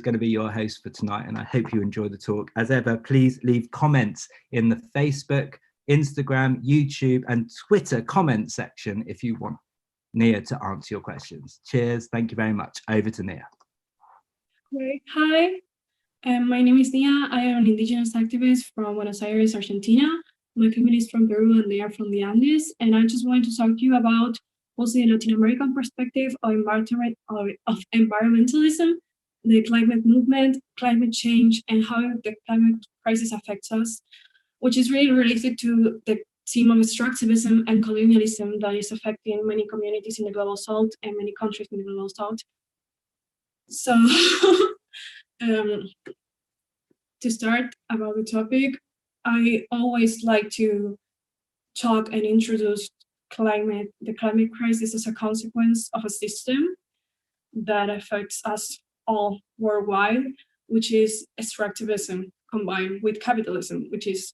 going to be your host for tonight, and I hope you enjoy the talk. As ever, please leave comments in the Facebook, Instagram, YouTube, and Twitter comment section if you want Nia to answer your questions. Cheers. Thank you very much. Over to Nia. Great. Hi, my name is Nia. I am an Indigenous activist from Buenos Aires, Argentina. My family is from Peru and they are from the Andes. And I just wanted to talk to you about also the Latin American perspective of environmentalism, the climate movement, climate change, and how the climate crisis affects us, which is really related to the theme of extractivism and colonialism that is affecting many communities in the global south and many countries in the global south. So to start about the topic, I always like to talk and introduce the climate crisis as a consequence of a system that affects us all worldwide, which is extractivism combined with capitalism, which is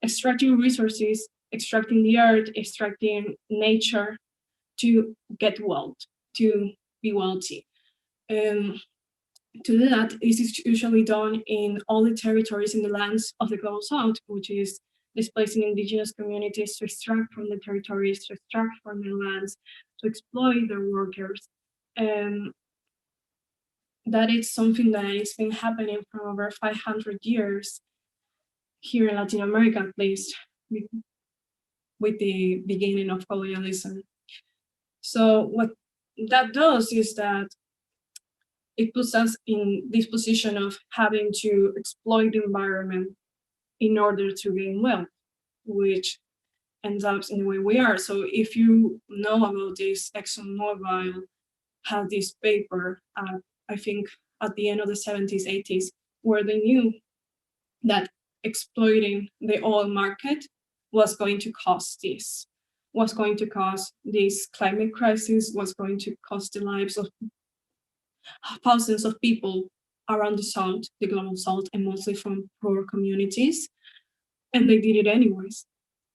extracting resources, extracting the earth, extracting nature to get wealth, to be wealthy. To do that, this is usually done in all the territories in the lands of the global south, which is displacing indigenous communities to extract from the territories, to extract from their lands, to exploit their workers. And that is something that has been happening for over 500 years here in Latin America, at least, with the beginning of colonialism. So what that does is that it puts us in this position of having to exploit the environment in order to gain wealth, which ends up in the way we are. So if you know about this, ExxonMobil had this paper, I think at the end of the 70s, 80s, where they knew that exploiting the oil market was going to cause this, was going to cause this climate crisis, was going to cost the lives of thousands of people around the south, the global south, and mostly from poor communities. And they did it anyways,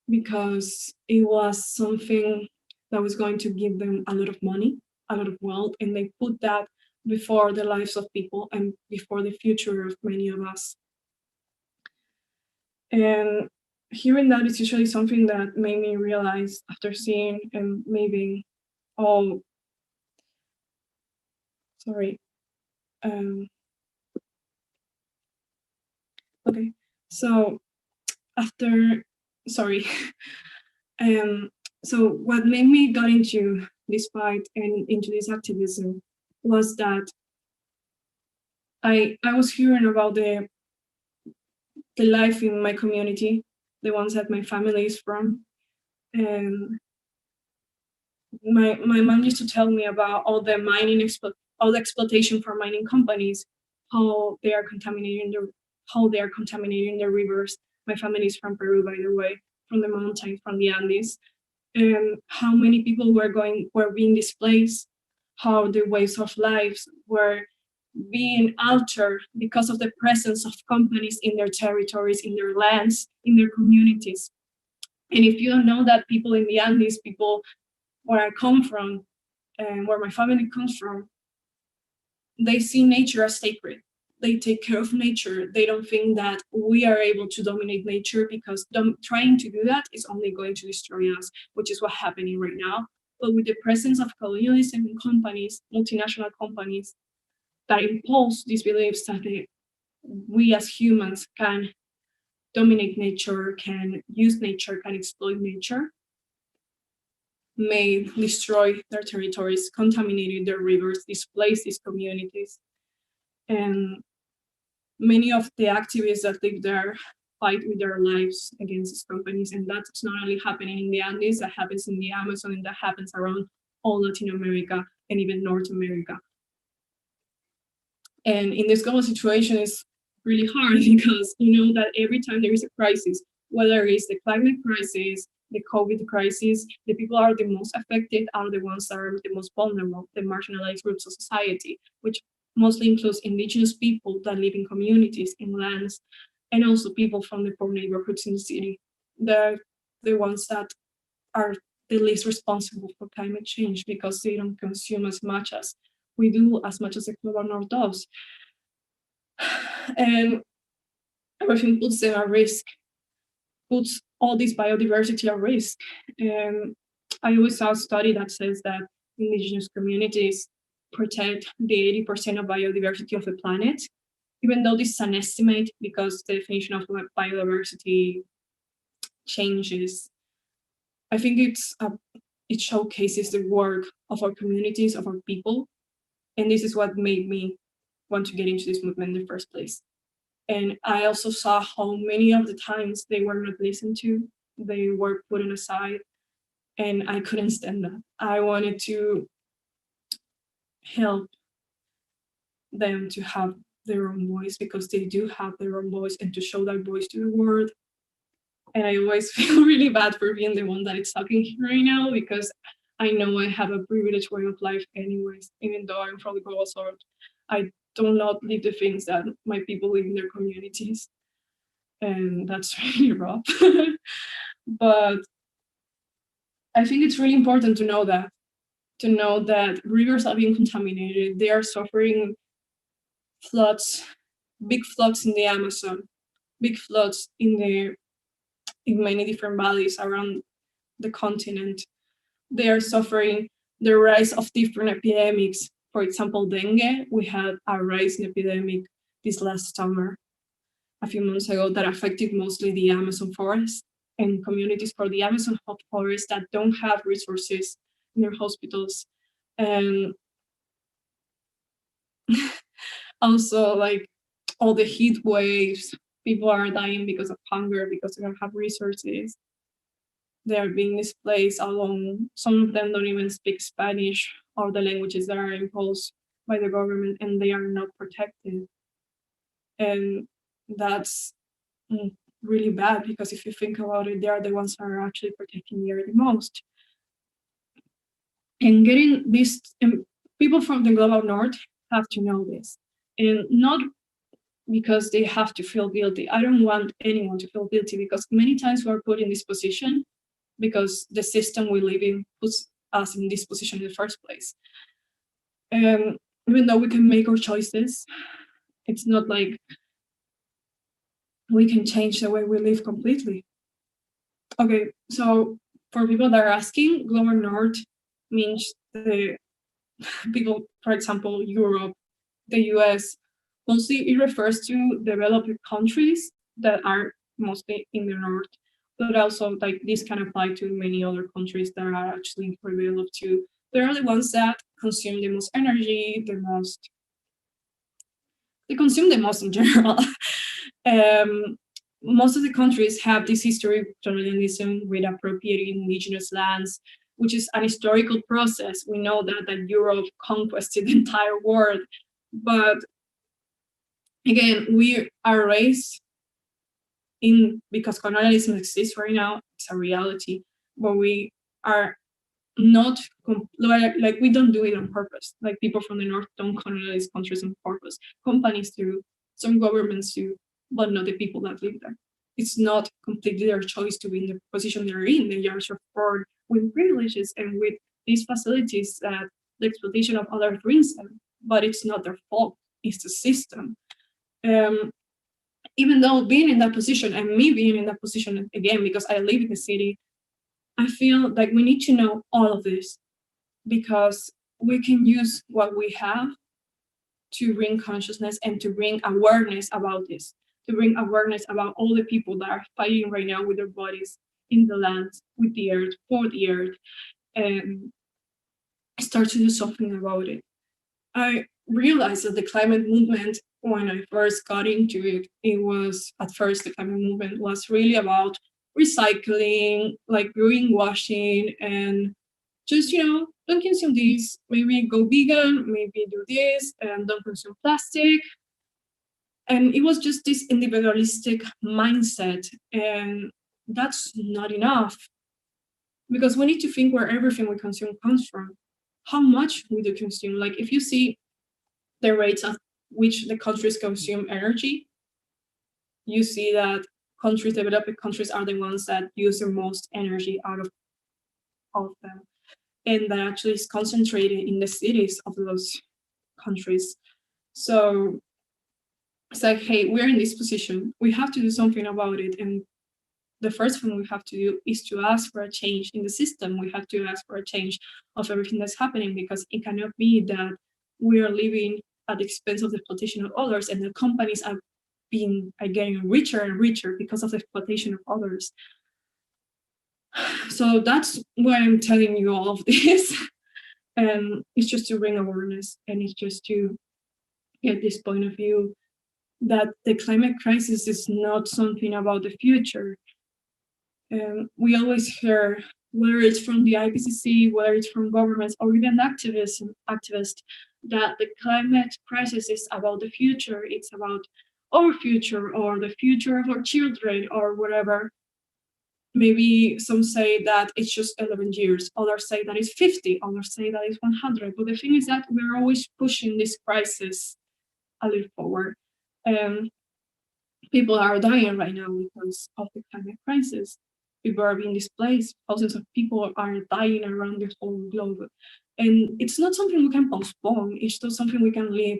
because it was something that was going to give them a lot of money, a lot of wealth, and they put that before the lives of people and before the future of many of us. And hearing that is usually something that made me realize after seeing and maybe all okay, so so what made me got into this fight and into this activism was that I was hearing about the life in my community, the ones that my family is from, and my mom used to tell me about all the mining all the exploitation for mining companies, how they are contaminating the rivers. My family is from Peru, by the way, from the mountains, from the Andes, and how many people were being displaced, how the ways of lives were being altered because of the presence of companies in their territories, in their lands, in their communities. And if you don't know that, people in the Andes, people where I come from and where my family comes from, they see nature as sacred. They take care of nature. They don't think that we are able to dominate nature, because trying to do that is only going to destroy us, which is what's happening right now. But with the presence of colonialism and companies, multinational companies, that impose these beliefs that we as humans can dominate nature, can use nature, can exploit nature, may destroy their territories, contaminated their rivers, displace these communities. And many of the activists that live there fight with their lives against these companies. And that's not only happening in the Andes, that happens in the Amazon, and that happens around all Latin America and even North America. And in this global situation, it's really hard because you know that every time there is a crisis, whether it's the climate crisis, the COVID crisis, the people are the most affected are the ones that are the most vulnerable, the marginalized groups of society, which mostly includes indigenous people that live in communities, in lands, and also people from the poor neighborhoods in the city. They're the ones that are the least responsible for climate change because they don't consume as much as we do, as much as the global north does. And everything puts them at risk, puts all this biodiversity at risk. And I always saw a study that says that indigenous communities protect the 80% of biodiversity of the planet, even though this is an estimate because the definition of biodiversity changes. I think it showcases the work of our communities, of our people. And this is what made me want to get into this movement in the first place. And I also saw how many of the times they were not listened to, they were put on aside, and I couldn't stand that. I wanted to help them to have their own voice, because they do have their own voice, and to show that voice to the world. And I always feel really bad for being the one that is talking here right now, because I know I have a privileged way of life anyways, even though I'm from the global south. I do not live the things that my people live in their communities. And that's really rough. But I think it's really important to know that rivers are being contaminated. They are suffering floods, big floods in the Amazon, big floods in many different valleys around the continent. They are suffering the rise of different epidemics. For example, dengue. We had a rise in epidemic this last summer, a few months ago, that affected mostly the Amazon forest and communities for the Amazon forest that don't have resources in their hospitals. And also, like, all the heat waves, people are dying because of hunger, because they don't have resources. They are being displaced alone. Some of them don't even speak Spanish or the languages that are imposed by the government, and they are not protected. And that's really bad, because if you think about it, they are the ones that are actually protecting the earth the most. And getting this, people from the global north have to know this, and not because they have to feel guilty. I don't want anyone to feel guilty, because many times we're put in this position because the system we live in puts us in this position in the first place. And even though we can make our choices, it's not like we can change the way we live completely. Okay, so for people that are asking, global north means the people, for example, Europe, the US. Mostly it refers to developed countries that are mostly in the north, but also, like, this can apply to many other countries that are actually developed too. They are the ones that consume the most energy, they consume the most in general. Most of the countries have this history of colonialism with appropriating indigenous lands, which is an historical process. We know that Europe conquered the entire world, but again, we are raised in, because colonialism exists right now, it's a reality, but we are not, like, we don't do it on purpose. Like, people from the north don't colonize countries on purpose. Companies do, some governments do, but not the people that live there. It's not completely their choice to be in the position they're in. They are born with privileges and with these facilities that the exploitation of others brings them, but it's not their fault, it's the system. Even though being in that position, and me being in that position again, because I live in the city, I feel like we need to know all of this, because we can use what we have to bring consciousness and to bring awareness about this, to bring awareness about all the people that are fighting right now with their bodies in the land, with the earth, for the earth, and start to do something about it. I realized that the climate movement, when I first got into it, at first the climate movement was really about recycling, like greenwashing, and just, don't consume this, maybe go vegan, maybe do this, and don't consume plastic. And it was just this individualistic mindset, and that's not enough, because we need to think where everything we consume comes from, how much we do consume. Like, if you see the rates at which the countries consume energy, you see that developed countries are the ones that use the most energy out of all of them. And that actually is concentrated in the cities of those countries. So It's like, hey, we're in this position. We have to do something about it. And the first thing we have to do is to ask for a change in the system. We have to ask for a change of everything that's happening, because it cannot be that we are living at the expense of the exploitation of others, and the companies are getting richer and richer because of the exploitation of others. So that's why I'm telling you all of this. And it's just to bring awareness, and it's just to get this point of view that the climate crisis is not something about the future. We always hear, whether it's from the IPCC, whether it's from governments, or even activists, that the climate crisis is about the future. It's about our future, or the future of our children, or whatever. Maybe some say that it's just 11 years, others say that it's 50, others say that it's 100. But the thing is that we're always pushing this crisis a little forward. People are dying right now because of the climate crisis. People are being displaced. Thousands of people are dying around the whole globe. And it's not something we can postpone. It's not something we can live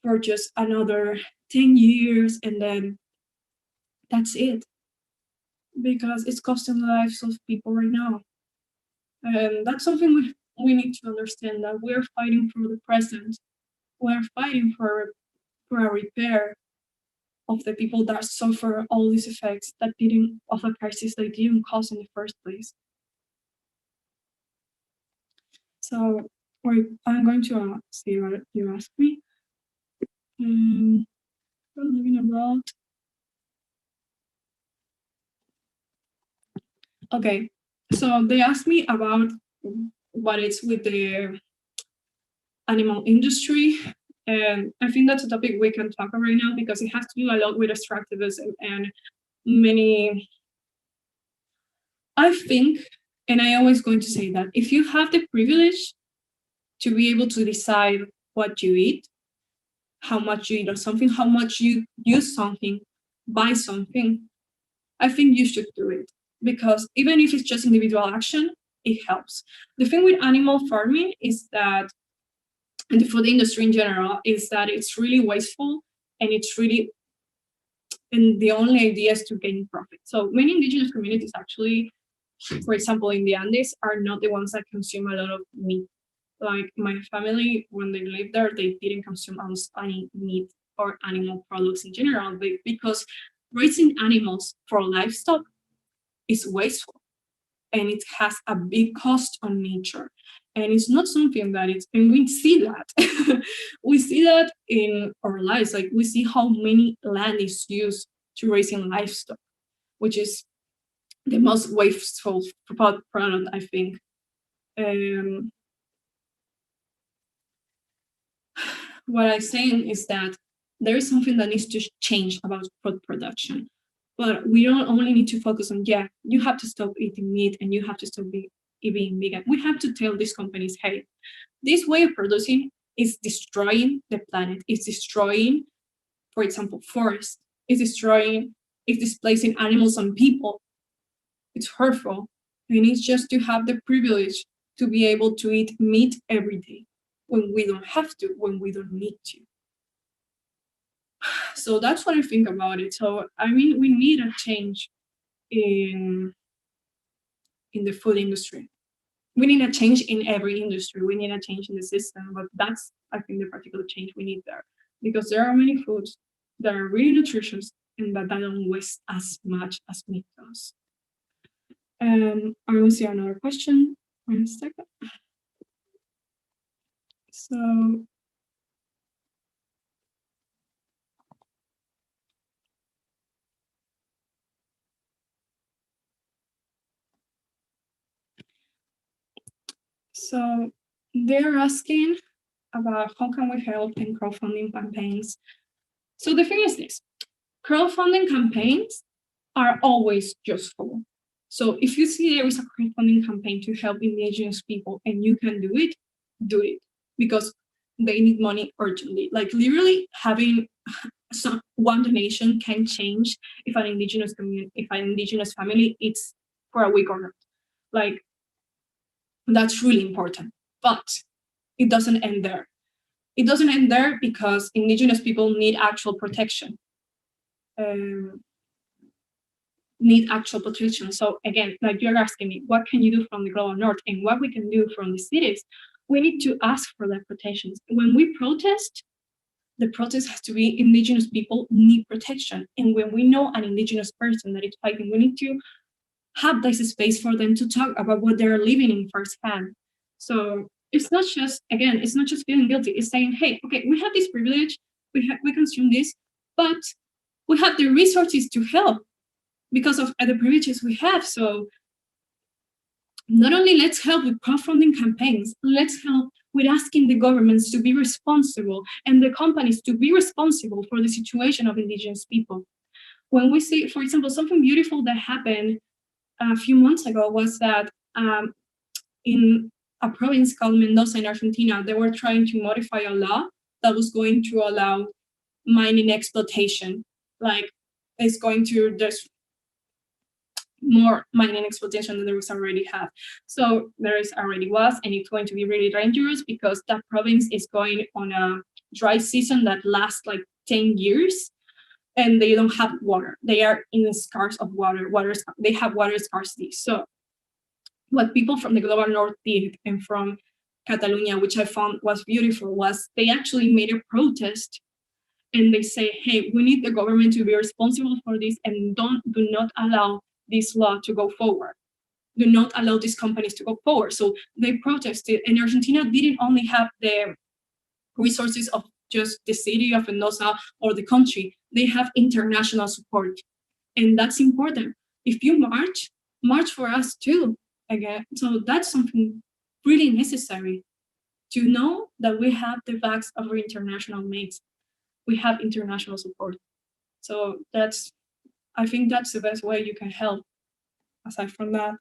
for just another 10 years and then that's it. Because it's costing the lives of people right now. And that's something we need to understand, that we're fighting for the present. We're fighting for a repair of the people that suffer all these effects of a crisis that didn't cause in the first place. So I'm going to see what you asked me. I'm talking about. Okay, so they asked me about what it's with the animal industry. And I think that's a topic we can talk about right now, because it has to do a lot with extractivism and many. I think, and I always going to say that if you have the privilege to be able to decide what you eat, how much you eat of something, how much you use something, buy something, I think you should do it. Because even if it's just individual action, it helps. The thing with animal farming is that, and the food industry in general, is that it's really wasteful, and and the only idea is to gain profit. So many indigenous communities actually, for example, in the Andes, are not the ones that consume a lot of meat. Like my family, when they lived there, they didn't consume almost any meat or animal products in general, because raising animals for livestock is wasteful, and it has a big cost on nature. And it's not something that and we see that. We see that in our lives. Like, we see how many land is used to raising livestock, which is the most wasteful product, I think. What I'm saying is that there is something that needs to change about food production. But we don't only need to focus on, you have to stop eating meat and you have to stop being vegan. We have to tell these companies, hey, this way of producing is destroying the planet. It's destroying, for example, forests. It's displacing animals and people. It's hurtful. And it's just to have the privilege to be able to eat meat every day when we don't have to, when we don't need to. So that's what I think about it. So, I mean, we need a change in the food industry. We need a change in every industry. We need a change in the system, but that's, I think, the particular change we need there. Because there are many foods that are really nutritious and that don't waste as much as meat does. I will see another question. Wait a second. So they're asking about how can we help in crowdfunding campaigns. So the thing is this, crowdfunding campaigns are always useful. So if you see there is a crowdfunding campaign to help indigenous people and you can do it, because they need money urgently. Like, literally having one donation can change if an indigenous family eats for a week or not. Like, that's really important. But it doesn't end there. it doesn't end there because Indigenous people need actual protection. So again, like you're asking me, what can you do from the global north and what we can do from the cities? We need to ask for that protections. When we protest, the protest has to be Indigenous people need protection. And when we know an Indigenous person that is fighting, we need to have this space for them to talk about what they're living in firsthand. So it's not just, again, it's not just feeling guilty. It's saying, hey, okay, we have this privilege, we consume this, but we have the resources to help because of the privileges we have. So not only let's help with crowdfunding campaigns, let's help with asking the governments to be responsible and the companies to be responsible for the situation of Indigenous people. When we see, for example, something beautiful that happened a few months ago was that in a province called Mendoza in Argentina, they were trying to modify a law that was going to allow mining exploitation. Like there's more mining exploitation than there was already have. So there is already was, and it's going to be really dangerous because that province is going on a dry season that lasts like 10 years. And they don't have water. They are in scarce of water. They have water scarcity. So what people from the global north did, and from Catalonia, which I found was beautiful, was they actually made a protest and they say, hey, we need the government to be responsible for this and do not allow this law to go forward. Do not allow these companies to go forward. So they protested, and Argentina didn't only have the resources of just the city of Mendoza or the country, they have international support. And that's important. If you march for us too, again. So that's something really necessary to know that we have the backs of our international mates. We have international support. So I think that's the best way you can help, aside from that.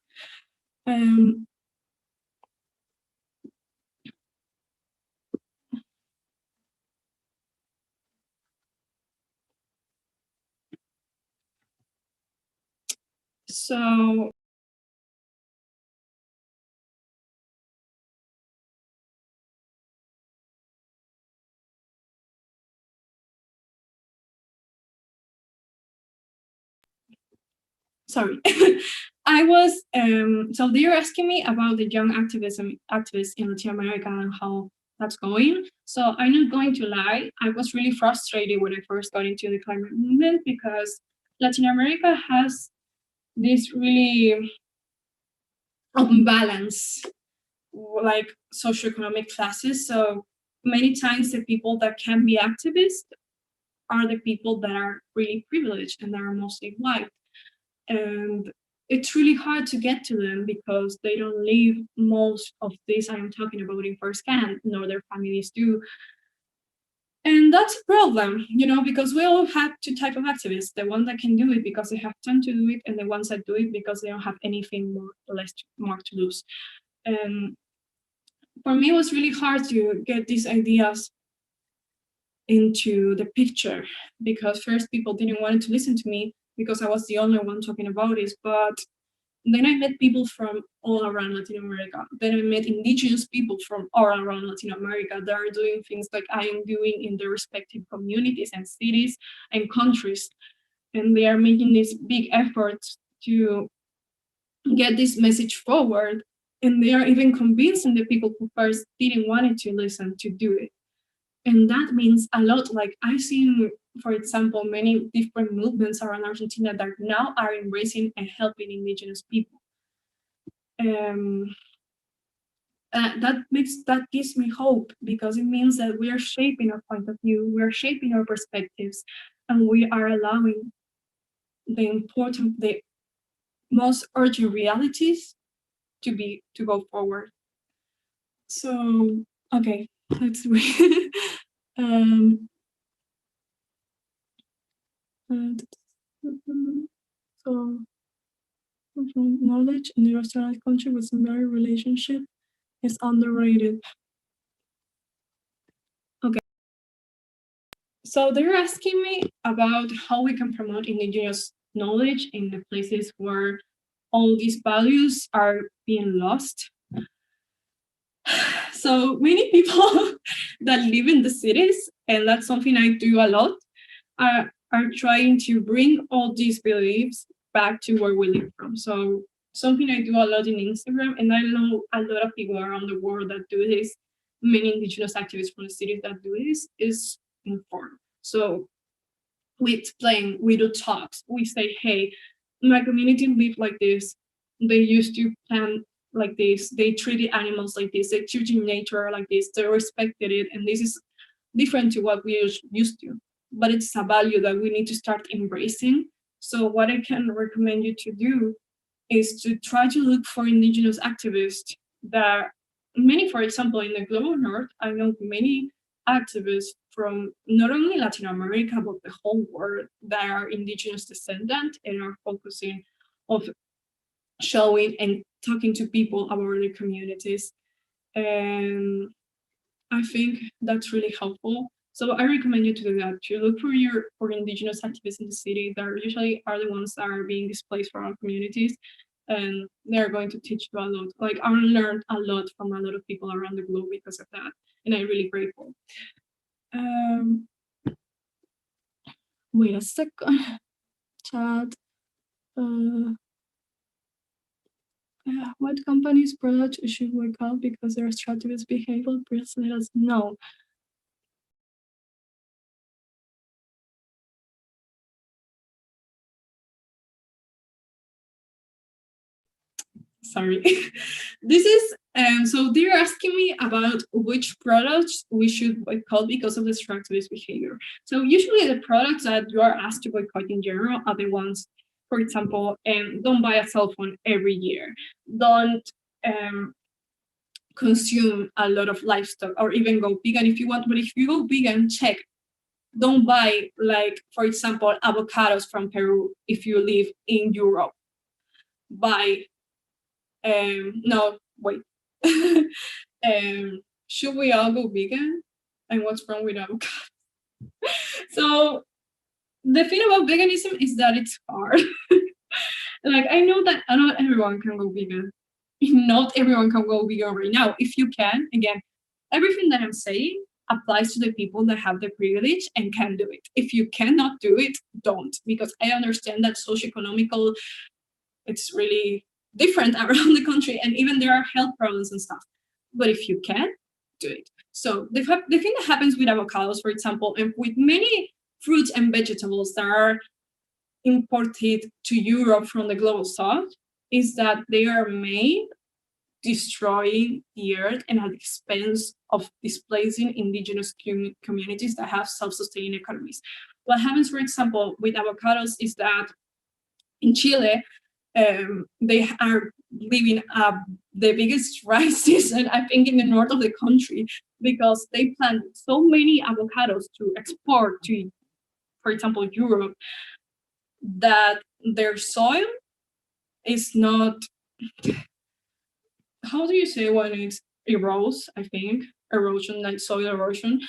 So sorry. So they're asking me about the young activists in Latin America and how that's going. So I'm not going to lie, I was really frustrated when I first got into the climate movement because Latin America has this really unbalance, like socioeconomic classes. So many times the people that can be activists are the people that are really privileged and that are mostly white. And it's really hard to get to them because they don't live most of this I'm talking about in firsthand, nor their families do. And that's a problem, because we all have two types of activists: the ones that can do it because they have time to do it, and the ones that do it because they don't have anything more to lose. And for me, it was really hard to get these ideas into the picture because first people didn't want to listen to me because I was the only one talking about it. But then I met people from all around Latin America. Then I met Indigenous people from all around Latin America that are doing things like I am doing in their respective communities and cities and countries. And they are making these big efforts to get this message forward. And they are even convincing the people who first didn't want to listen to do it. And that means a lot. Like I've seen, for example, many different movements around Argentina that now are embracing and helping Indigenous people. That gives me hope because it means that we are shaping our point of view, we are shaping our perspectives, and we are allowing the most urgent realities to go forward. So, okay, let's wait. So knowledge in the industrialized country with symbiotic relationship is underrated. Okay. So they're asking me about how we can promote Indigenous knowledge in the places where all these values are being lost. So many people that live in the cities, and that's something I do a lot, are trying to bring all these beliefs back to where we live from. So something I do a lot in Instagram, and I know a lot of people around the world that do this, many Indigenous activists from the cities that do this, is inform. So we explain, we do talks, we say, hey, my community live like this. They used to plant like this. They treated animals like this. They treated nature like this. They respected it. And this is different to what we used to. But it's a value that we need to start embracing. So what I can recommend you to do is to try to look for Indigenous activists that many, for example, in the global north, I know many activists from not only Latin America, but the whole world that are Indigenous descendant and are focusing of showing and talking to people about their communities. And I think that's really helpful. So I recommend you to do that. To look for Indigenous activists in the city that usually are the ones that are being displaced from our communities, and they're going to teach you a lot. Like I learned a lot from a lot of people around the globe because of that, and I'm really grateful. Wait a second, chat. What companies' products should we call because their extractivist behavior? Please let us know. Sorry. This is so they're asking me about which products we should boycott because of the extractivist behavior. So usually the products that you are asked to boycott in general are the ones, for example, don't buy a cell phone every year. Don't consume a lot of livestock, or even go vegan if you want. But if you go vegan, check. Don't buy, like, for example, avocados from Peru if you live in Europe. Buy no, wait. Should we all go vegan? And what's wrong with avocado? So the thing about veganism is that it's hard. Like I know that not everyone can go vegan. Not everyone can go vegan right now. If you can, again, everything that I'm saying applies to the people that have the privilege and can do it. If you cannot do it, don't. Because I understand that socioeconomical, it's really different around the country, and even there are health problems and stuff. But if you can, do it. So the thing that happens with avocados, for example, and with many fruits and vegetables that are imported to Europe from the global south, is that they are made destroying the earth and at the expense of displacing indigenous communities that have self-sustaining economies. What happens, for example, with avocados is that in Chile, they are living the biggest rice season, I think, in the north of the country, because they plant so many avocados to export to, for example, Europe, that their soil is not, how do you say when it erodes, I think, erosion, like soil erosion.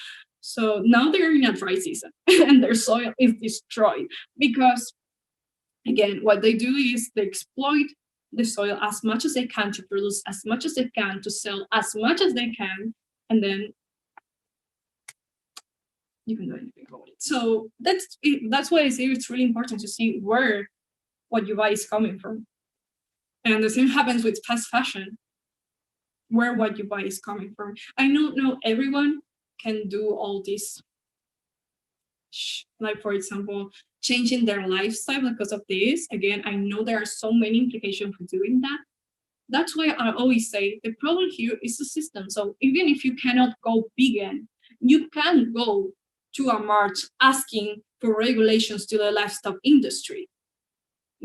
So now they're in a dry season and their soil is destroyed because, again, what they do is they exploit the soil as much as they can to produce as much as they can, to sell as much as they can, and then you can do anything about it. So that's why I say it's really important to see where what you buy is coming from. And the same happens with fast fashion, where what you buy is coming from. I know everyone can do all this, like, for example, changing their lifestyle because of this. Again, I know there are so many implications for doing that. That's why I always say the problem here is the system. So even if you cannot go vegan, you can go to a march asking for regulations to the livestock industry,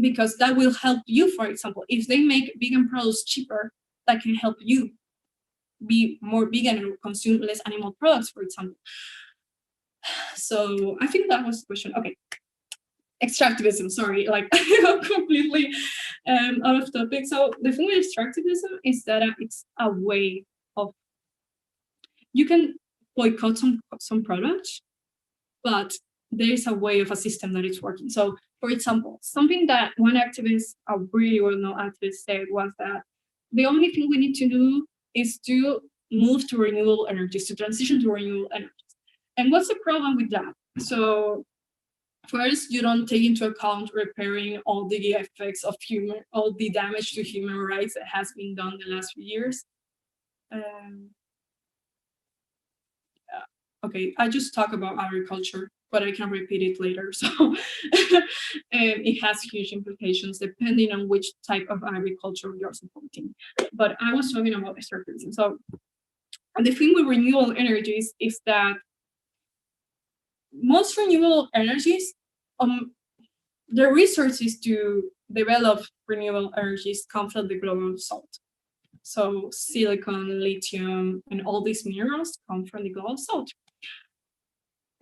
because that will help you. For example, if they make vegan products cheaper, that can help you be more vegan and consume less animal products, for example. So I think that was the question. Okay. Extractivism, sorry, like I'm completely out of topic. So the thing with extractivism is that it's a way of, you can boycott some products, but there is a way of a system that is working. So, for example, something that one activist, a really well-known activist, said was that the only thing we need to do is to move to renewable energies, to transition to renewable energies. And what's the problem with that? So first, you don't take into account repairing all the effects of all the damage to human rights that has been done the last few years. Okay, I just talk about agriculture, but I can repeat it later. So it has huge implications depending on which type of agriculture you're supporting. But I was talking about extractivism. So the thing with renewable energies is that most renewable energies, the resources to develop renewable energies come from the global south. So silicon, lithium, and all these minerals come from the global south.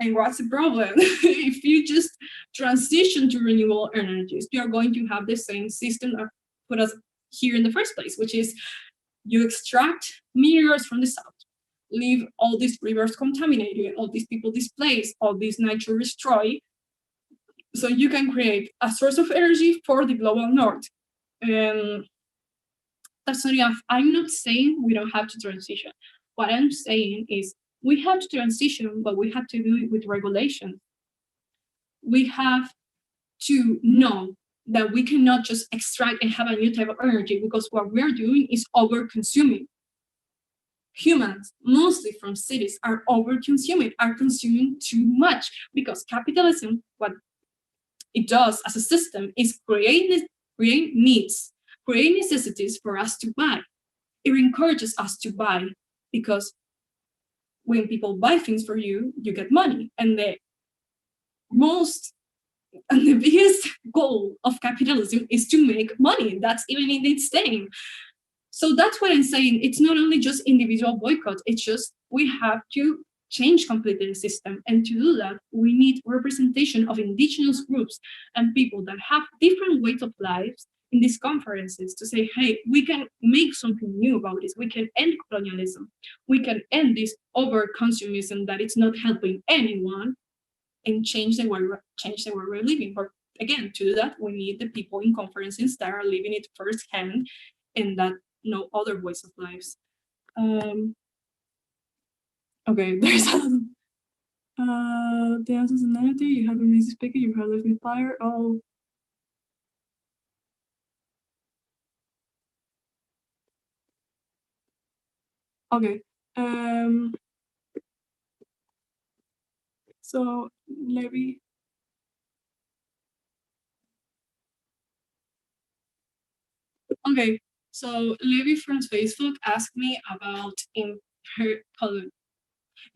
And what's the problem? If you just transition to renewable energies, you're going to have the same system that put us here in the first place, which is you extract minerals from the south, leave all these rivers contaminated, all these people displaced, all this nature destroyed, so you can create a source of energy for the global north. That's not enough. I'm not saying we don't have to transition. What I'm saying is we have to transition, but we have to do it with regulation. We have to know that we cannot just extract and have a new type of energy, because what we're doing is over-consuming. Humans, mostly from cities, are over-consuming, are consuming too much, because capitalism, what it does as a system is create needs, create necessities for us to buy. It encourages us to buy, because when people buy things for you, you get money. And the biggest goal of capitalism is to make money. That's even in its name. So that's what I'm saying. It's not only just individual boycott, it's just we have to change completely the system. And to do that, we need representation of indigenous groups and people that have different ways of lives in these conferences to say, hey, we can make something new about this. We can end colonialism. We can end this over-consumism that it's not helping anyone, and change the way we're living. But again, to do that, we need the people in conferences that are living it firsthand and that know other ways of lives. Okay, there's the answer is anonymity. You have an amazing speaker. You have living fire. Oh. Okay. So Levi. Okay. So Levi from Facebook asked me about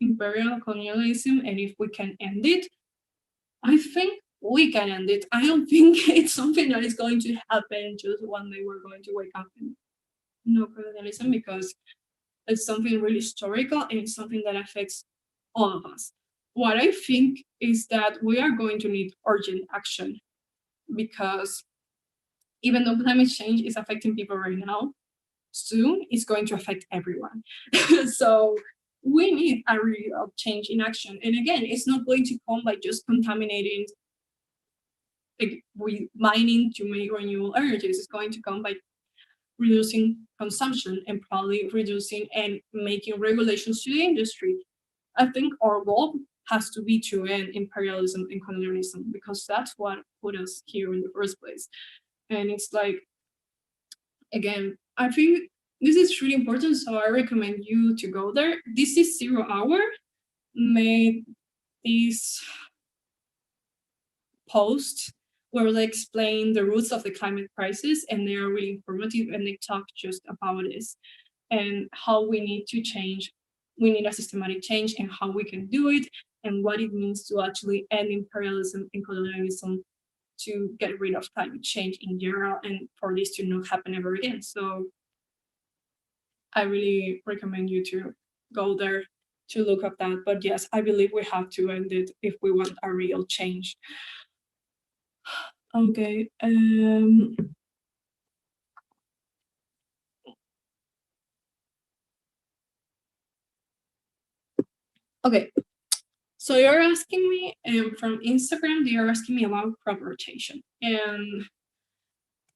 imperial colonialism and if we can end it. I think we can end it. I don't think it's something that is going to happen just one day we're going to wake up and no colonialism, because it's something really historical and it's something that affects all of us. What I think is that we are going to need urgent action, because even though climate change is affecting people right now, soon it's going to affect everyone. So we need a real change in action. And again, it's not going to come by just contaminating, like mining to make renewable energies. It's going to come by reducing consumption and probably reducing and making regulations to the industry. I think our goal has to be to end imperialism and colonialism, because that's what put us here in the first place. And it's like, again, I think this is really important, so I recommend you to go there. This is 0 Hour made this post where they explain the roots of the climate crisis, and they are really informative, and they talk just about this and how we need to change. We need a systematic change and how we can do it, and what it means to actually end imperialism and colonialism, to get rid of climate change in general, and for this to not happen ever again. So I really recommend you to go there to look up that. But yes, I believe we have to end it if we want a real change. Okay. Okay. So you're asking me, from Instagram, they are asking me about crop rotation. And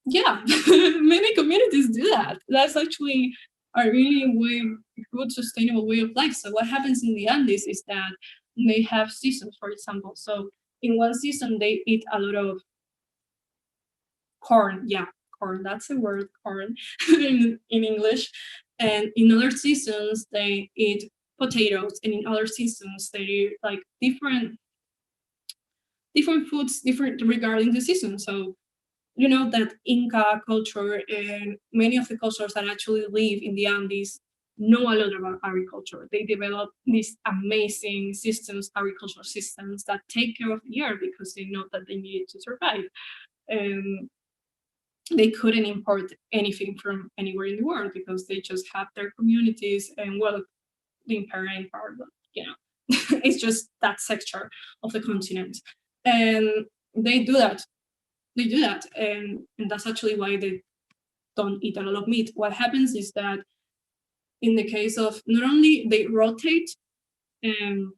yeah, many communities do that. That's actually a really good sustainable way of life. So what happens in the Andes is that they have seasons, for example. So in one season they eat a lot of corn. Yeah, corn. That's a word, corn in English. And in other seasons they eat potatoes, and in other seasons they eat like different foods, different regarding the season. So you know that Inca culture and many of the cultures that actually live in the Andes know a lot about agriculture. They develop these amazing systems, agricultural systems that take care of the earth because they know that they need it to survive. And they couldn't import anything from anywhere in the world because they just have their communities, and well, the imperial part, you know, it's just that sector of the continent. And they do that. And that's actually why they don't eat a lot of meat. What happens is that in the case of, not only they rotate the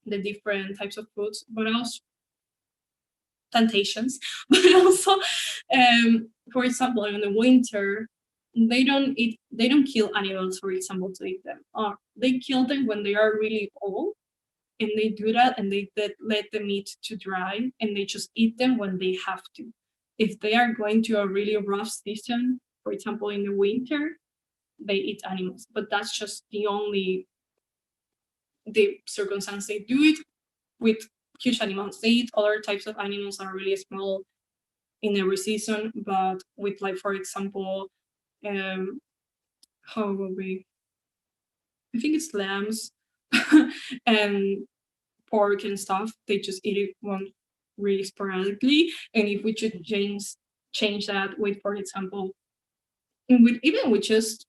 different types of foods, but also plantations, but also, for example, in the winter, they don't kill animals, for example, to eat them. Or they kill them when they are really old, and they do that, and they let the meat to dry, and they just eat them when they have to. If they are going to a really rough season, for example, in the winter, they eat animals. But that's just the circumstance they do it with. Huge animals. They eat other types of animals that are really small in every season, but with, like, for example, how will we? I think it's lambs and pork and stuff. They just eat it one really sporadically. And if we should change that with, for example, even with just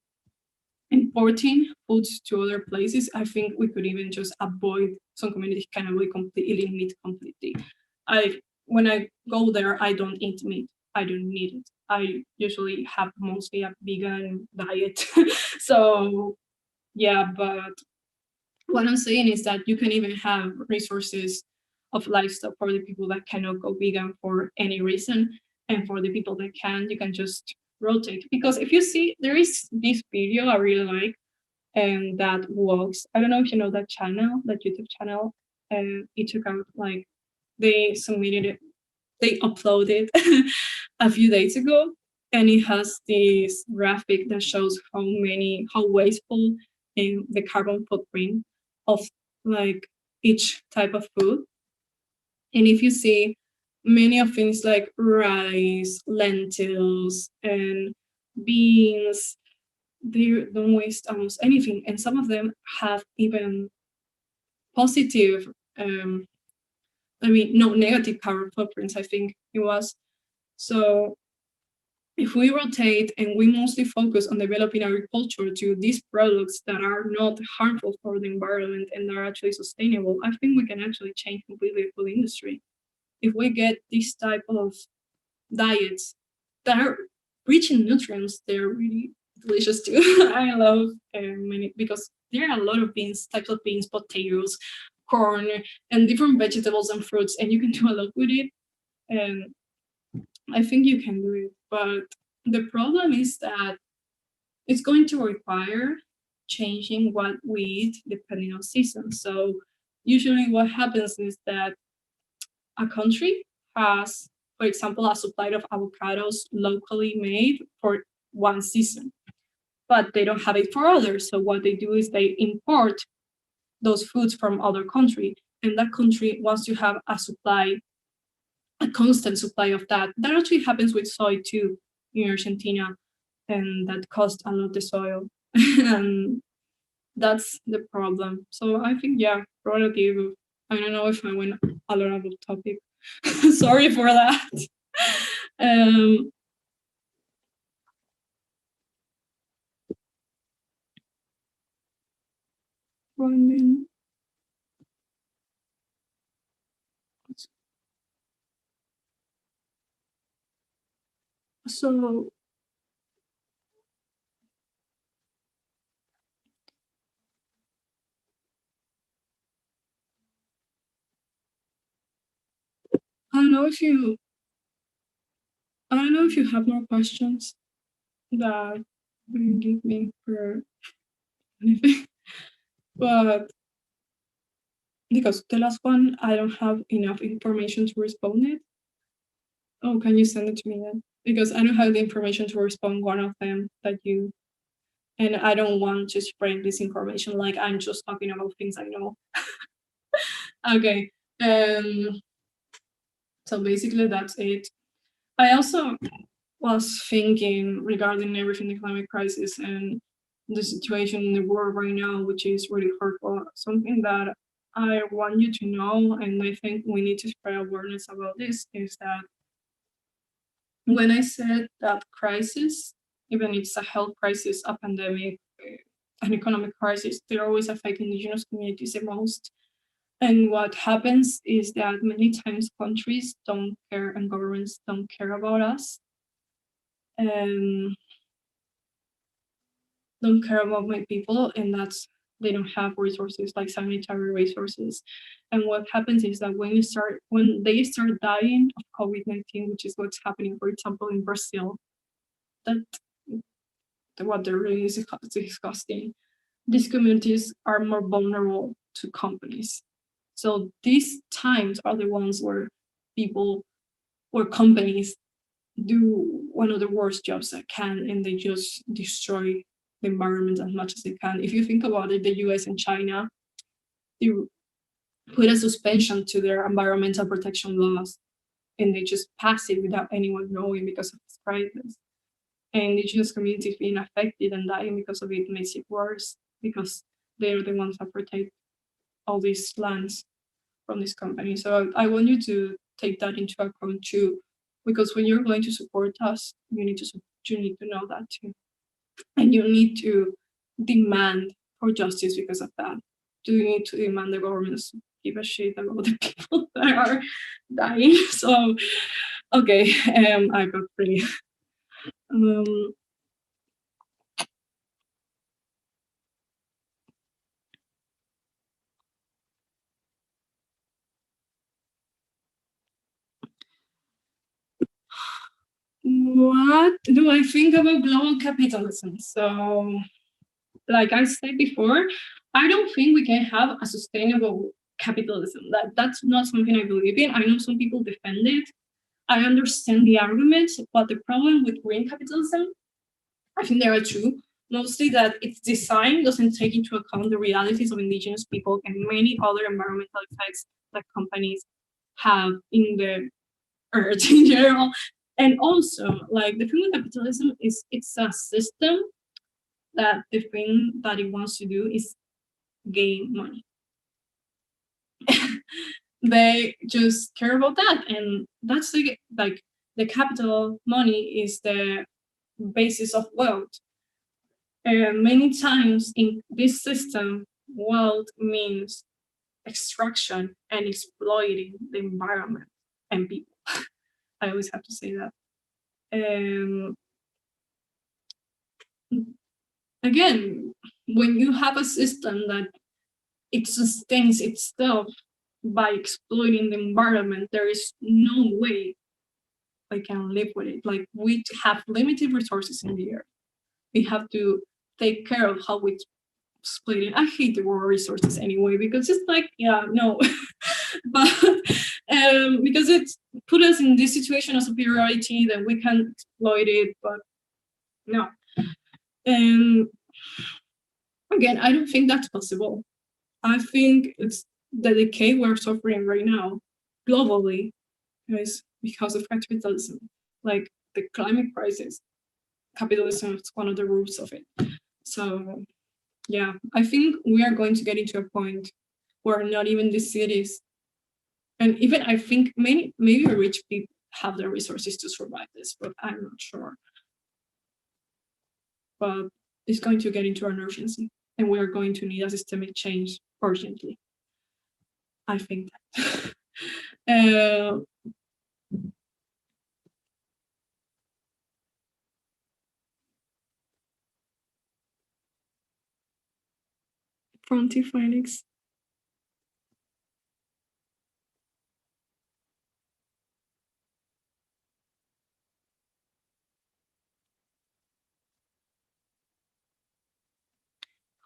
importing foods to other places, I think we could even just avoid some communities kind of eating meat completely. When I go there, I don't eat meat. I don't need it. I usually have mostly a vegan diet. So yeah, but what I'm saying is that you can even have resources of livestock for the people that cannot go vegan for any reason, and for the people that can, you can just rotate. Because if you see, there is this video I really like, and that walks. I don't know if you know that channel, that YouTube channel, and it took out, like, they submitted it, they uploaded a few days ago, and it has this graphic that shows how wasteful in the carbon footprint of, like, each type of food. And if you see, many of things like rice, lentils, and beans, they don't waste almost anything, and some of them have even positive, no, negative carbon footprints, I think it was. So if we rotate and we mostly focus on developing agriculture to these products that are not harmful for the environment and are actually sustainable, I think we can actually change completely the food industry. If we get this type of diets that are rich in nutrients, they're really delicious too. I love many, because there are a lot of types of beans, potatoes, corn, and different vegetables and fruits, and you can do a lot with it. And I think you can do it, but the problem is that it's going to require changing what we eat depending on season. So usually what happens is that a country has, for example, a supply of avocados locally made for one season, but they don't have it for others. So what they do is they import those foods from other country, and that country wants to have a constant supply of that. That actually happens with soy too in Argentina, and that costs a lot of the soil. And that's the problem. So I think, yeah, relative. I don't know if I went a lot of the topic. Sorry for that. Um, so I don't know if you have more questions that Give me for anything. But because the last one, I don't have enough information to respond it. Oh, can you send it to me then? Because I don't have the information to respond one of them that you, and I don't want to spread this information like I'm just talking about things I know. Okay. So basically that's it. I also was thinking regarding everything, the climate crisis and the situation in the world right now, which is really hurtful. Something that I want you to know, and I think we need to spread awareness about this, is that when I said that crisis, even if it's a health crisis, a pandemic, an economic crisis, they always affect indigenous communities the most. And what happens is that many times countries don't care and governments don't care about us. And don't care about my people, and that's they don't have resources like sanitary resources. And what happens is that when they start dying of COVID-19, which is what's happening, for example, in Brazil, that what they're really is disgusting. These communities are more vulnerable to companies. So these times are the ones where people or companies do one of the worst jobs that can, and they just destroy the environment as much as they can. If you think about it, the US and China, they put a suspension to their environmental protection laws, and they just pass it without anyone knowing because of this crisis. And indigenous communities being affected and dying because of it makes it worse, because they're the ones that protect all these lands from this company. So I want you to take that into account too, because when you're going to support us, you need to know that too, and you need to demand for justice because of that. Do you need to demand the governments give a shit about the people that are dying? So okay, I got pretty. Um, what do I think about global capitalism? So, like I said before, I don't think we can have a sustainable capitalism. That's not something I believe in. I know some people defend it. I understand the arguments, but the problem with green capitalism, I think there are two. Mostly that its design doesn't take into account the realities of indigenous people and many other environmental effects that companies have in the earth in general. And also, like the thing with capitalism is it's a system that the thing that it wants to do is gain money. They just care about that, and that's like the capital money is the basis of wealth. And many times in this system, wealth means extraction and exploiting the environment and people. I always have to say that. Again, when you have a system that it sustains itself by exploiting the environment, there is no way I can live with it. Like we have limited resources in the earth. We have to take care of how we split it. I hate the word resources anyway because it's like, yeah, no, but because it's put us in this situation of superiority that we can exploit it, but no. And again, I don't think that's possible. I think it's the decay we're suffering right now globally is because of capitalism. Like the climate crisis, capitalism is one of the roots of it. So yeah, I think we are going to get into a point where not even the cities, and even I think maybe rich people have the resources to survive this, but I'm not sure. But it's going to get into an urgency, and we are going to need a systemic change urgently. I think that. Fronty Phoenix.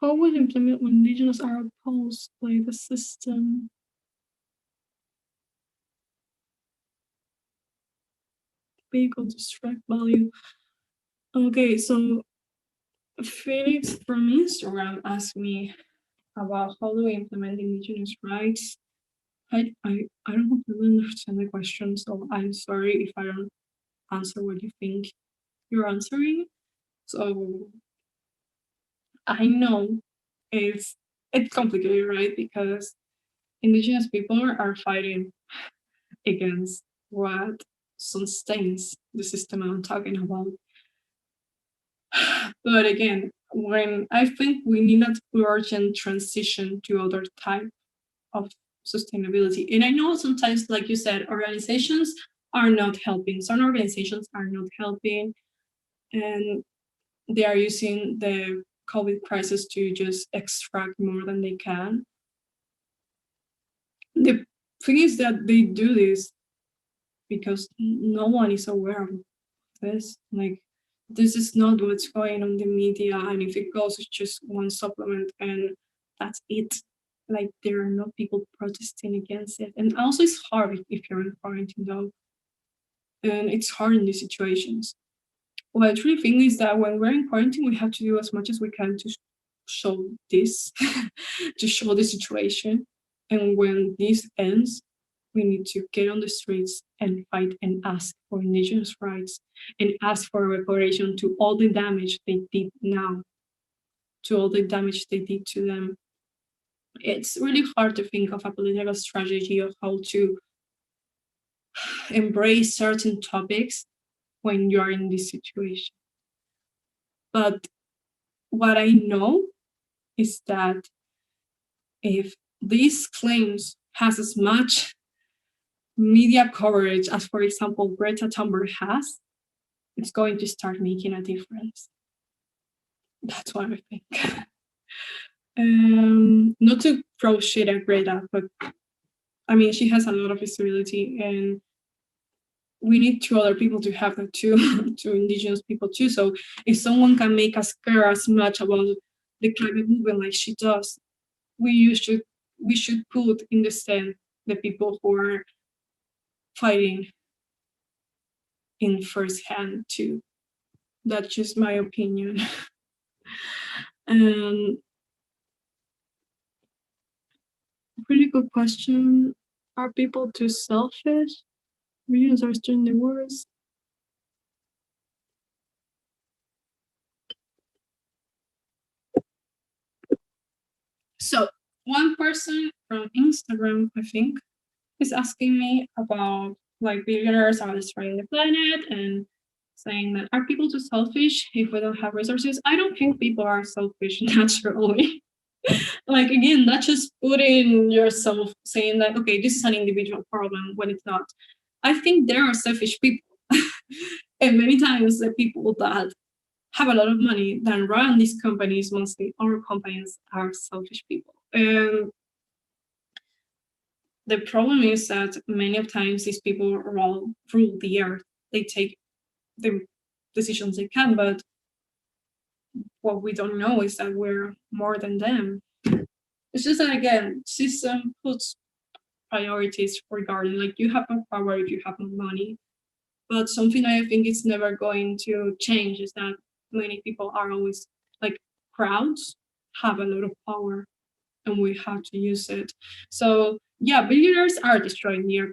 How will implement when Indigenous are opposed by the system? Vehicle to strike value. Okay, so Felix from Instagram asked me about how do we implement Indigenous rights. I don't really understand the question, so I'm sorry if I don't answer what you think you're answering. So I know it's complicated, right? Because Indigenous people are fighting against what sustains the system I'm talking about. But again, when I think we need an urgent transition to other type of sustainability. And I know sometimes, like you said, organizations are not helping. Some organizations are not helping, and they are using the COVID crisis to just extract more than they can. The thing is that they do this because no one is aware of this. Like, this is not what's going on in the media, and if it goes, it's just one supplement and that's it. Like, there are no people protesting against it. And also it's hard if you're in quarantine though, and it's hard in these situations. What I truly think is that when we're in quarantine, we have to do as much as we can to show this, to show the situation. And when this ends, we need to get on the streets and fight and ask for Indigenous rights and ask for reparation to all the damage they did now, to all the damage they did to them. It's really hard to think of a political strategy of how to embrace certain topics when you're in this situation. But what I know is that if these claims has as much media coverage as, for example, Greta Thunberg has, it's going to start making a difference. That's what I think. Not to throw shit at Greta, but I mean, she has a lot of visibility, and we need two other people to have that too, to Indigenous people too. So if someone can make us care as much about the climate movement like she does, we should put in the stand the people who are fighting in first hand too. That's just my opinion. Pretty good question. Are people too selfish? Vegans are still the worst. So one person from Instagram, I think, is asking me about like billionaires are destroying the planet and saying that are people too selfish if we don't have resources? I don't think people are selfish naturally. Like, again, that's just putting yourself saying that, okay, this is an individual problem when it's not. I think there are selfish people. And many times the people that have a lot of money that run these companies, mostly our companies, are selfish people. And the problem is that many of times these people rule the earth. They take the decisions they can, but what we don't know is that we're more than them. It's just that, again, system puts priorities regarding, like, you have more power if you have more money. But something I think is never going to change is that many people are always, like, crowds have a lot of power and we have to use it. So yeah, billionaires are destroying the earth.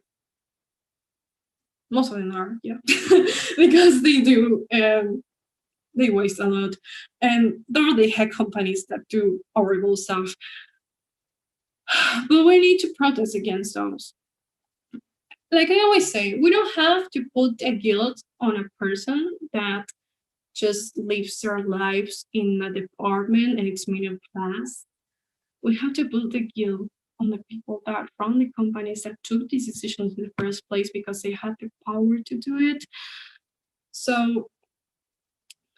Most of them are, yeah, because they do, they waste a lot. And there are the head companies that do horrible stuff. But we need to protest against those. Like I always say, we don't have to put a guilt on a person that just lives their lives in a department and it's middle class. We have to put the guilt on the people that run the companies that took these decisions in the first place because they had the power to do it. So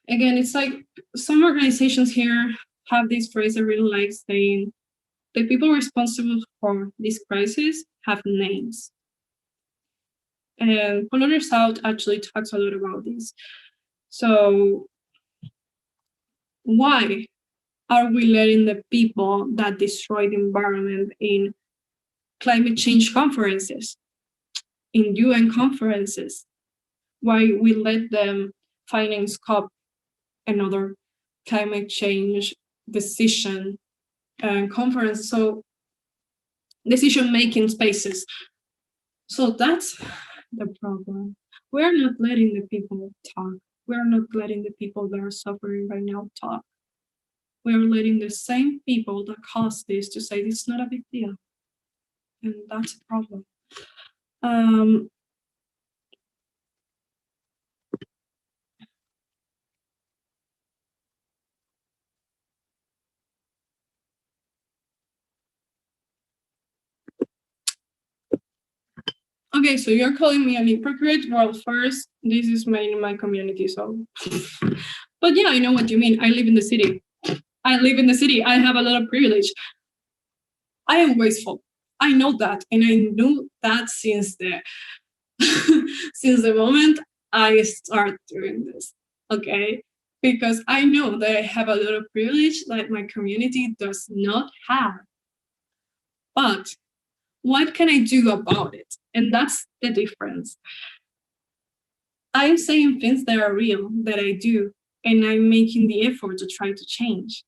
again, it's like some organizations here have this phrase I really like saying, the people responsible for this crisis have names. And Polluters Out actually talks a lot about this. So why are we letting the people that destroy the environment in climate change conferences, in UN conferences, why we let them finance COP and other climate change decision conference, so decision-making spaces. So that's the problem. We're not letting the people talk. We're not letting the people that are suffering right now talk. We're letting the same people that caused this to say it's not a big deal. And that's a problem. Okay, so you're calling me an hypocrite? Well, first, this is made in my community, so. But yeah, I know what you mean. I live in the city. I have a lot of privilege. I am wasteful. I know that, and I knew that since the since the moment I start doing this. Okay, because I know that I have a lot of privilege that my community does not have. But what can I do about it? And that's the difference. I'm saying things that are real, that I do, and I'm making the effort to try to change.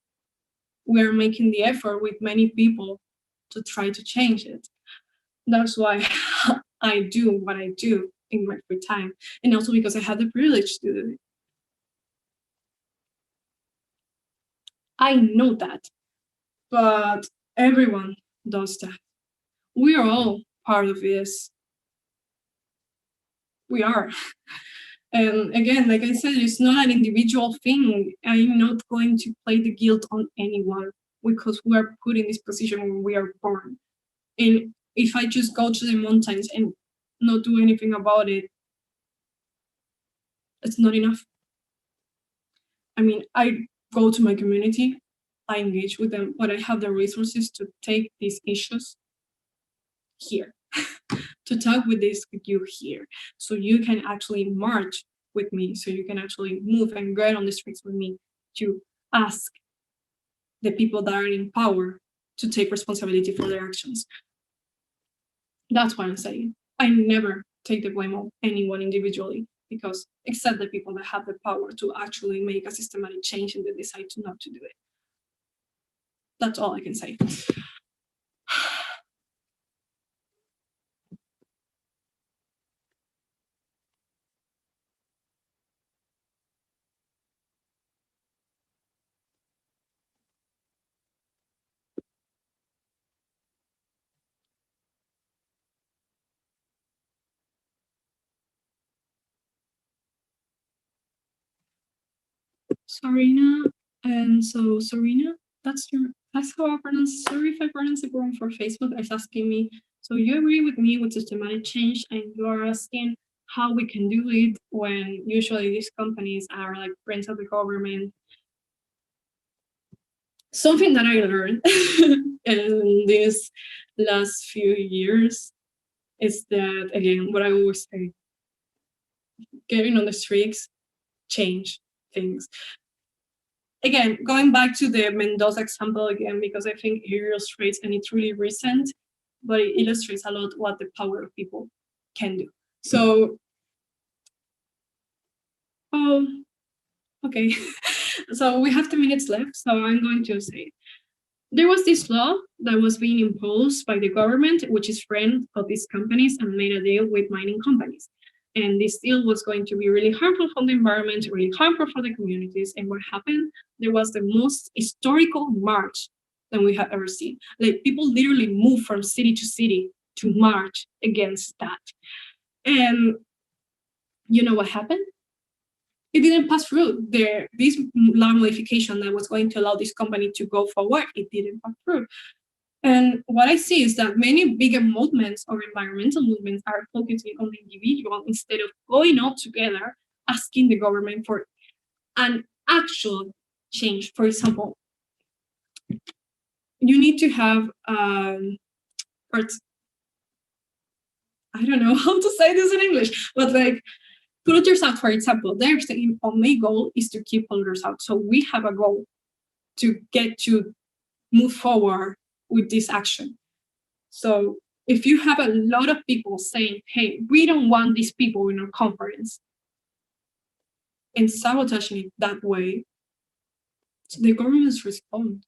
We're making the effort with many people to try to change it. That's why I do what I do in my free time, and also because I have the privilege to do it. I know that, but everyone does that. We are all part of this. We are. And again, like I said, it's not an individual thing. I'm not going to play the guilt on anyone because we are put in this position when we are born. And if I just go to the mountains and not do anything about it, it's not enough. I mean, I go to my community, I engage with them, but I have the resources to take these issues here, to talk with you here, so you can actually march with me, so you can actually move and get on the streets with me to ask the people that are in power to take responsibility for their actions. That's what I'm saying. I never take the blame on anyone individually, because except the people that have the power to actually make a systematic change and they decide to not to do it. That's all I can say. Sorina, and so Sorina, that's how I pronounce. Sorry if I pronounce it wrong. For Facebook is asking me, so you agree with me with systematic change, and you are asking how we can do it when usually these companies are like friends of the government. Something that I learned in these last few years is that, again, what I always say, getting on the streets change things. Again, going back to the Mendoza example again, because I think it illustrates, and it's really recent, but it illustrates a lot what the power of people can do. So, okay. So we have 2 minutes left, so I'm going to say, there was this law that was being imposed by the government, which is friend of these companies, and made a deal with mining companies. And this deal was going to be really harmful for the environment, really harmful for the communities. And what happened? There was the most historical march that we have ever seen. Like, people literally moved from city to city to march against that. And you know what happened? It didn't pass through. This law modification that was going to allow this company to go forward, it didn't pass through. And what I see is that many bigger movements or environmental movements are focusing on the individual instead of going all together, asking the government for an actual change. For example, you need to have, I don't know how to say this in English, but like polluters out, for example, they're saying, our main goal is to keep polluters out. So we have a goal to get to move forward with this action. So if you have a lot of people saying, hey, we don't want these people in our conference, and sabotaging it that way, the governments respond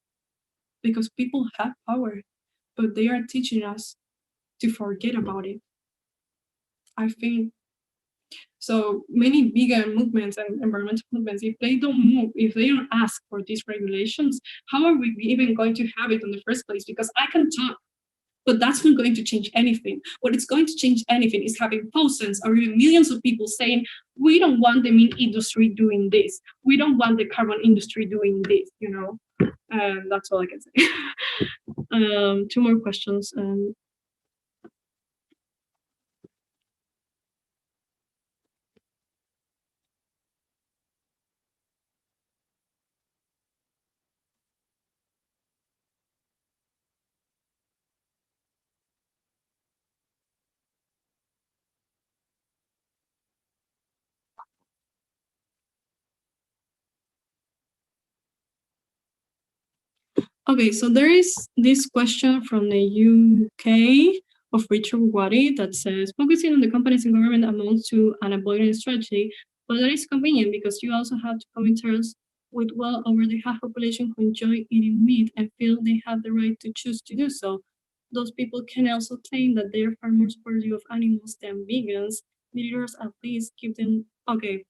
because people have power, but they are teaching us to forget about it. I think so many vegan movements and environmental movements, if they don't move, if they don't ask for these regulations, how are we even going to have it in the first place? Because I can talk, but that's not going to change anything. What is going to change anything is having thousands or even millions of people saying, we don't want the meat industry doing this. We don't want the carbon industry doing this, you know? And that's all I can say. Two more questions. Okay, so there is this question from the UK of Richard Wadi that says, focusing on the companies and government amounts to an avoidance strategy, but that is convenient because you also have to come in terms with well over the half population who enjoy eating meat and feel they have the right to choose to do so. Those people can also claim that they are far more supportive of animals than vegans. Meat eaters at least give them, okay.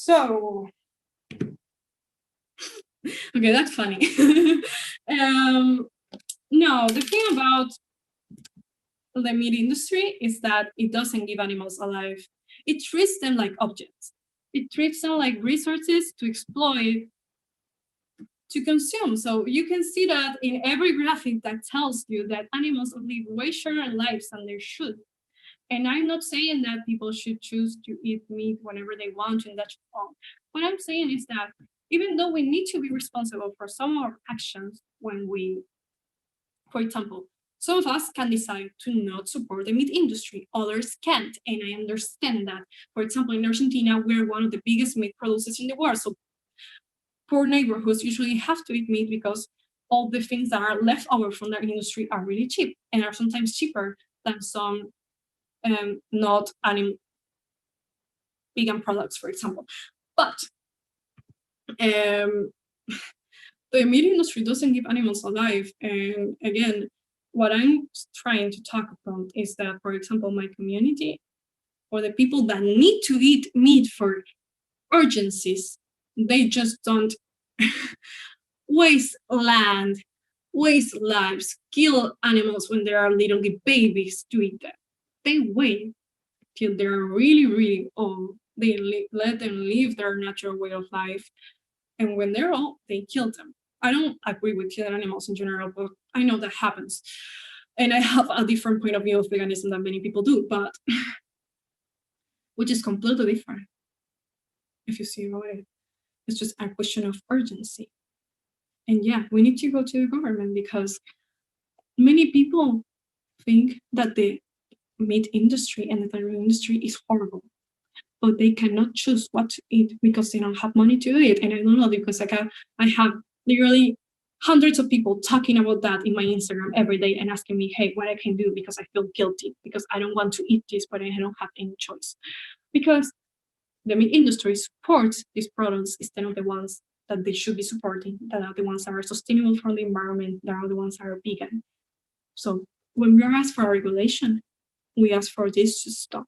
So, okay, that's funny. No, the thing about the meat industry is that it doesn't give animals alive. It treats them like objects. It treats them like resources to exploit, to consume. So you can see that in every graphic that tells you that animals live way shorter lives than they should. And I'm not saying that people should choose to eat meat whenever they want and that's wrong. What I'm saying is that even though we need to be responsible for some of our actions when we, for example, some of us can decide to not support the meat industry, others can't, and I understand that. For example, in Argentina, we're one of the biggest meat producers in the world, so poor neighborhoods usually have to eat meat because all the things that are left over from their industry are really cheap and are sometimes cheaper than some not vegan products, for example. But the meat industry doesn't keep animals alive. And again, what I'm trying to talk about is that, for example, my community, or the people that need to eat meat for urgencies, they just don't waste land, waste lives, kill animals when they are little babies to eat them. They wait till they're really, really old. They let them live their natural way of life. And when they're old, they kill them. I don't agree with killing animals in general, but I know that happens. And I have a different point of view of veganism than many people do, but which is completely different. If you see about it, it's just a question of urgency. And yeah, we need to go to the government because many people think that the meat industry and the dairy industry is horrible, but they cannot choose what to eat because they don't have money to do it. And I don't know because I have literally hundreds of people talking about that in my Instagram every day and asking me, hey, what I can do because I feel guilty because I don't want to eat this, but I don't have any choice. Because the meat industry supports these products instead of the ones that they should be supporting, that are the ones that are sustainable for the environment, that are the ones that are vegan. So when we are asked for a regulation, we ask for this to stop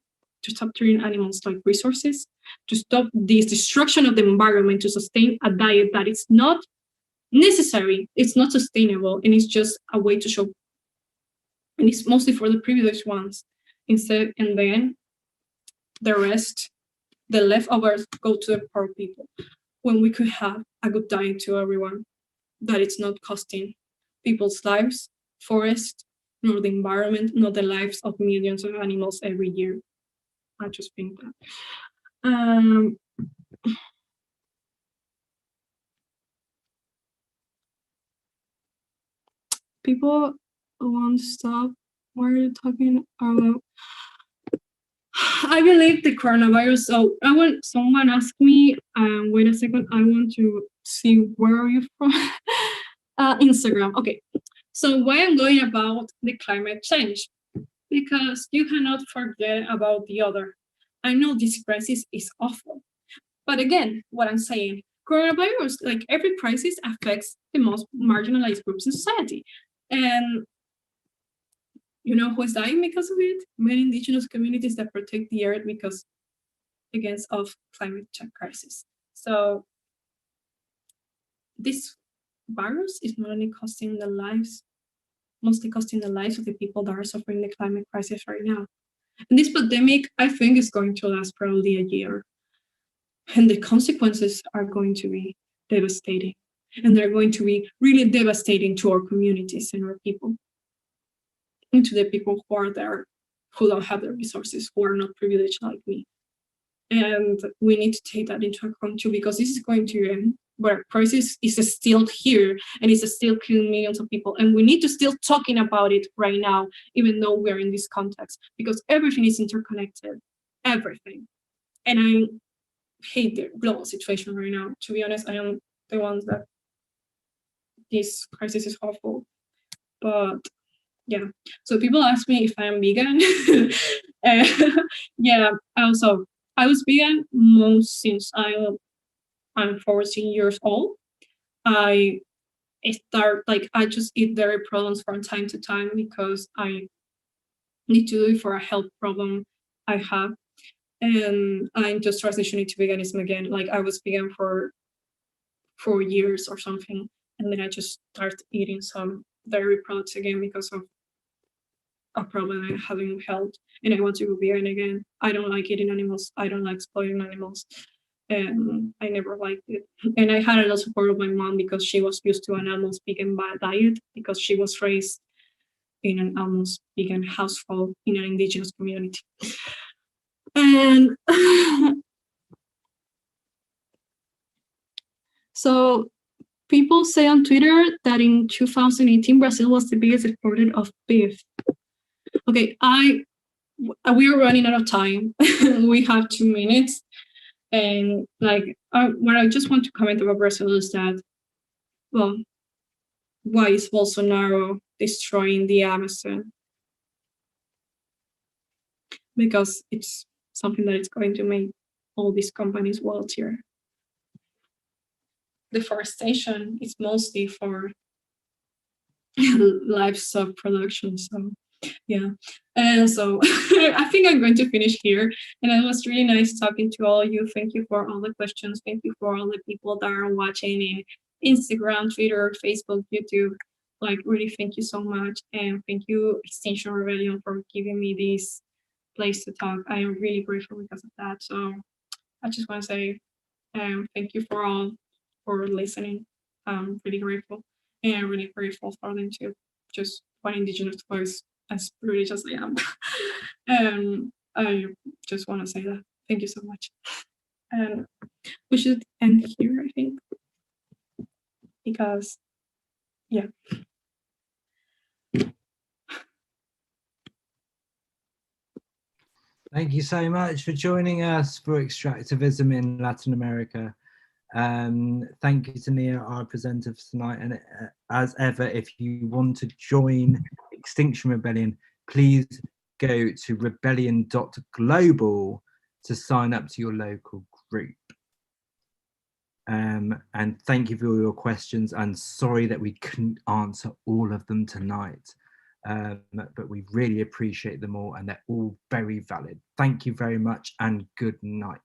treating animals like resources, to stop this destruction of the environment, to sustain a diet that is not necessary, it's not sustainable, and it's just a way to show, and it's mostly for the privileged ones. Instead, and then the rest, the leftovers, go to the poor people. When we could have a good diet to everyone, that it's not costing people's lives, forests, nor the environment, nor the lives of millions of animals every year. I just think that. People want to stop. What are you talking about? I believe the coronavirus. So I want someone asked me, wait a second, I want to see where are you from? Instagram. Okay. So why I'm going about the climate change? Because you cannot forget about the other. I know this crisis is awful. But again, what I'm saying, coronavirus, like every crisis, affects the most marginalized groups in society. And you know who is dying because of it? Many indigenous communities that protect the earth because against of climate change crisis. So this virus is not only costing the lives, mostly costing the lives of the people that are suffering the climate crisis right now. And this pandemic, I think, is going to last probably a year. And the consequences are going to be devastating. And they're going to be really devastating to our communities and our people. And to the people who are there, who don't have the resources, who are not privileged like me. And we need to take that into account too, because this is going to end where crisis is still here and it's still killing millions of people. And we need to still talking about it right now, even though we're in this context, because everything is interconnected, everything. And I hate the global situation right now. To be honest, I am the ones that this crisis is awful. But yeah, so people ask me if I'm vegan. Yeah, also, I was vegan most since I'm 14 years old. I I just eat dairy products from time to time because I need to do it for a health problem I have. And I'm just transitioning to veganism again. Like I was vegan for 4 years or something. And then I just started eating some dairy products again because of a problem I have in health. And I want to go vegan again. I don't like eating animals. I don't like exploiting animals. And I never liked it. And I had a lot of support of my mom because she was used to an almost vegan diet because she was raised in an almost vegan household in an indigenous community. And so people say on Twitter that in 2018, Brazil was the biggest exporter of beef. Okay, we are running out of time. We have 2 minutes. And like, what I just want to comment about Brazil is that, well, why is Bolsonaro destroying the Amazon? Because it's something that is going to make all these companies wealthier. Deforestation is mostly for livestock production. So yeah, and so I think I'm going to finish here. And it was really nice talking to all of you. Thank you for all the questions. Thank you for all the people that are watching in Instagram, Twitter, Facebook, YouTube. Like, really, thank you so much. And thank you, Extinction Rebellion, for giving me this place to talk. I am really grateful because of that. So I just want to say thank you for all for listening. I'm really grateful. And I'm really grateful for them to just one Indigenous voice as privileged as I am. I just want to say that. Thank you so much. And we should end here, I think. Because, yeah. Thank you so much for joining us for Extractivism in Latin America. Thank you to Nia, our presenter for tonight. And as ever, if you want to join Extinction Rebellion, please go to rebellion.global to sign up to your local group. And thank you for all your questions. And sorry that we couldn't answer all of them tonight. But we really appreciate them all and they're all very valid. Thank you very much and good night.